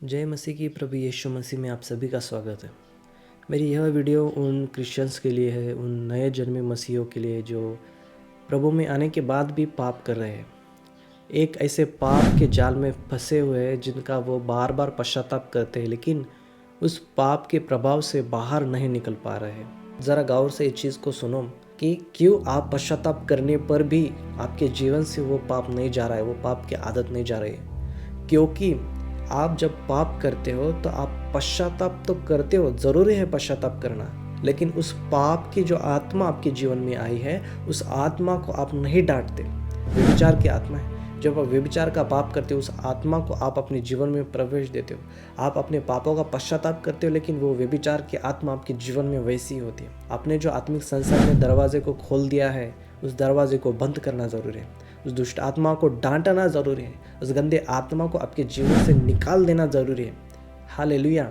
जय मसीह की। प्रभु यीशु मसीह में आप सभी का स्वागत है। मेरी यह वीडियो उन क्रिश्चियंस के लिए है, उन नए जन्मे मसीहों के लिए जो प्रभु में आने के बाद भी पाप कर रहे हैं, एक ऐसे पाप के जाल में फंसे हुए हैं जिनका वो बार बार पश्चाताप करते हैं, लेकिन उस पाप के प्रभाव से बाहर नहीं निकल पा रहे हैं। ज़रा गौर से इस चीज़ को सुनो कि क्यों आप पश्चाताप करने पर भी आपके जीवन से वो पाप नहीं जा रहा है, वो पाप की आदत नहीं जा रही है। क्योंकि आप जब पाप करते हो तो आप पश्चाताप तो करते हो, ज़रूरी है पश्चाताप करना, लेकिन उस पाप की जो आत्मा आपके जीवन में आई है उस आत्मा को आप नहीं डांटते। व्यभिचार की आत्मा है, जब आप व्यभिचार का पाप करते हो उस आत्मा को आप अपने जीवन में प्रवेश देते हो, आप अपने पापों का पश्चाताप करते हो, लेकिन वो व्यभिचार की आत्मा आपके जीवन में वैसी होती है। आपने जो आत्मिक संसार में दरवाजे को खोल दिया है उस दरवाजे को बंद करना ज़रूरी है, उस दुष्ट आत्मा को डांटना ज़रूरी है, उस गंदे आत्मा को आपके जीवन से निकाल देना ज़रूरी है। हालेलुया।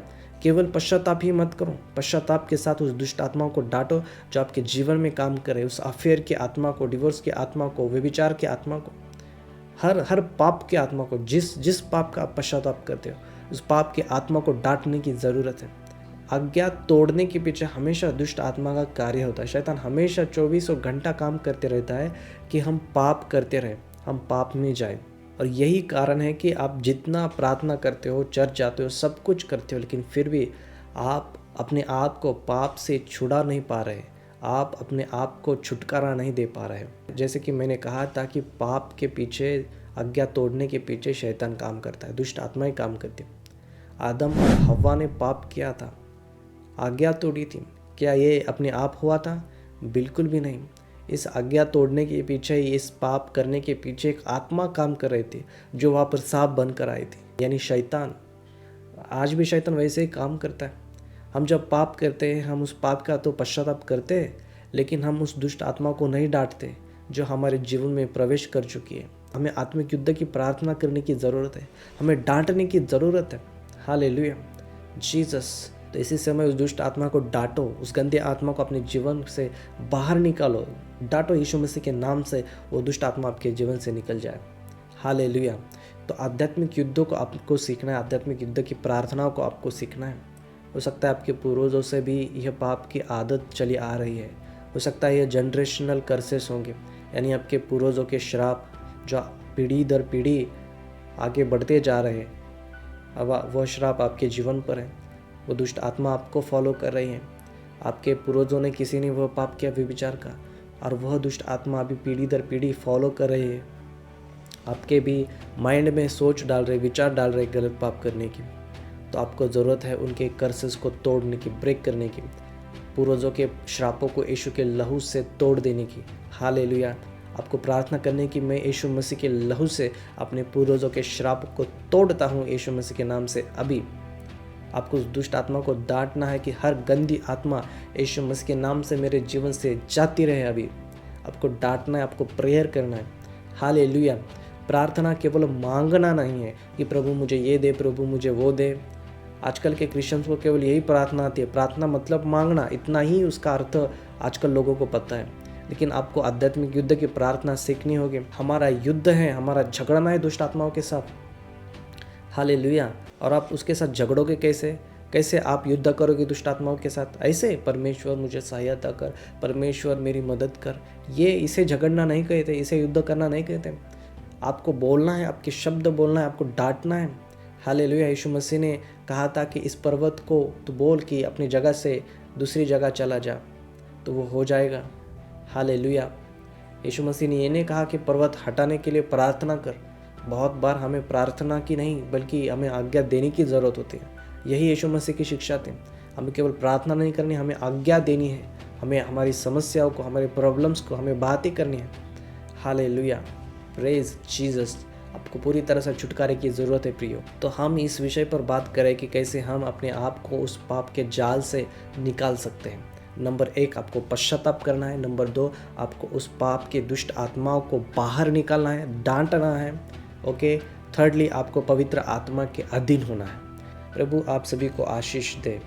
केवल पश्चाताप ही मत करो, पश्चाताप के साथ उस दुष्ट आत्मा को डांटो जो आपके जीवन में काम करे, उस अफेयर की आत्मा को, डिवोर्स की आत्मा को, व्यभिचार की आत्मा को, हर पाप की आत्मा को, जिस पाप का आप पश्चाताप करते हो उस पाप की आत्मा को डांटने की ज़रूरत है। आज्ञा तोड़ने के पीछे हमेशा दुष्ट आत्मा का कार्य होता है। शैतान हमेशा 24 घंटा काम करते रहता है कि हम पाप करते रहें, हम पाप में जाए। और यही कारण है कि आप जितना प्रार्थना करते हो, चर्च जाते हो, सब कुछ करते हो, लेकिन फिर भी आप अपने आप को पाप से छुड़ा नहीं पा रहे, आप अपने आप को छुटकारा नहीं दे पा रहे। जैसे कि मैंने कहा था कि पाप के पीछे, आज्ञा तोड़ने के पीछे शैतान काम करता है, दुष्ट आत्माएं काम करती है। आदम और हव्वा ने पाप किया था, आज्ञा तोड़ी थी। क्या ये अपने आप हुआ था? बिल्कुल भी नहीं। इस आज्ञा तोड़ने के पीछे, इस पाप करने के पीछे एक आत्मा काम कर रही थी जो वहाँ पर सांप बनकर आई थी, यानी शैतान। आज भी शैतान वैसे ही काम करता है। हम जब पाप करते हैं हम उस पाप का तो पश्चाताप करते हैं, लेकिन हम उस दुष्ट आत्मा को नहीं डांटते जो हमारे जीवन में प्रवेश कर चुकी है। हमें आत्मिक युद्ध की प्रार्थना करने की ज़रूरत है, हमें डांटने की ज़रूरत है। Hallelujah, Jesus. तो इसी समय उस दुष्ट आत्मा को डांटो, उस गंदे आत्मा को अपने जीवन से बाहर निकालो। डांटो यीशु मसीह के नाम से, वो दुष्ट आत्मा आपके जीवन से निकल जाए। हालेलुया। तो आध्यात्मिक युद्धों को आपको सीखना है, आध्यात्मिक युद्ध की प्रार्थनाओं को आपको सीखना है। हो सकता है आपके पूर्वजों से भी यह पाप की आदत चली आ रही है, हो सकता है यह जनरेशनल कर्सेस होंगे, यानी आपके पूर्वजों के श्राप जो पीढ़ी दर पीढ़ी आगे बढ़ते जा रहे हैं, अब वह श्राप आपके जीवन पर है। वो दुष्ट आत्मा आपको फॉलो कर रही है। आपके पूर्वजों ने, किसी ने वह पाप किया व्यभिचार का, और वह दुष्ट आत्मा अभी पीढ़ी दर पीढ़ी फॉलो कर रही है। आपके भी माइंड में सोच डाल रहे, विचार डाल रहे गलत पाप करने की। तो आपको ज़रूरत है उनके कर्सेस को तोड़ने की, ब्रेक करने की, पूर्वजों के श्रापों को यीशु के लहू से तोड़ देने की। हालेलुया। आपको प्रार्थना करने की, मैं यीशु मसीह के लहू से अपने पूर्वजों के श्राप को तोड़ता हूँ यीशु मसीह के नाम से। अभी आपको उस दुष्ट आत्मा को डांटना है कि हर गंदी आत्मा यीशु मसीह के नाम से मेरे जीवन से जाती रहे। अभी आपको डांटना है, आपको प्रेयर करना है। हालेलुया। प्रार्थना केवल मांगना नहीं है कि प्रभु मुझे ये दे, प्रभु मुझे वो दे। आजकल के क्रिश्चियंस को केवल यही प्रार्थना आती है, प्रार्थना मतलब मांगना, इतना ही उसका अर्थ आजकल लोगों को पता है। लेकिन आपको आध्यात्मिक युद्ध की प्रार्थना सीखनी होगी। हमारा युद्ध है, हमारा झगड़ना है दुष्ट आत्माओं के साथ। हालेलुया। और आप उसके साथ झगड़ोगे कैसे आप युद्ध करोगे दुष्ट आत्माओं के साथ? ऐसे, परमेश्वर मुझे सहायता कर, परमेश्वर मेरी मदद कर। इसे झगड़ना नहीं कहते, इसे युद्ध करना नहीं कहते। आपको बोलना है, आपके शब्द बोलना है, आपको डांटना है। हालेलुया। यीशु मसीह ने कहा था कि इस पर्वत को तो बोल कि अपनी जगह से दूसरी जगह चला जा, तो वो हो जाएगा। हालेलुया। यीशु मसीह ने ये नहीं कहा कि पर्वत हटाने के लिए प्रार्थना कर। बहुत बार हमें प्रार्थना की नहीं बल्कि हमें आज्ञा देने की ज़रूरत होती है। यही यीशु मसीह की शिक्षा थी। हमें केवल प्रार्थना नहीं करनी, हमें आज्ञा देनी है। हमें हमारी समस्याओं को, हमारे प्रॉब्लम्स को हमें बात ही करनी है। हालेलुया। Praise Jesus. आपको पूरी तरह से छुटकारे की ज़रूरत है प्रियो। तो हम इस विषय पर बात करें कि कैसे हम अपने आप को उस पाप के जाल से निकाल सकते हैं। नंबर 1, आपको पश्चाताप करना है। नंबर 2, आपको उस पाप के दुष्ट आत्माओं को बाहर निकालना है, डांटना है। ओके। थर्डली, आपको पवित्र आत्मा के अधीन होना है। प्रभु आप सभी को आशीष दे।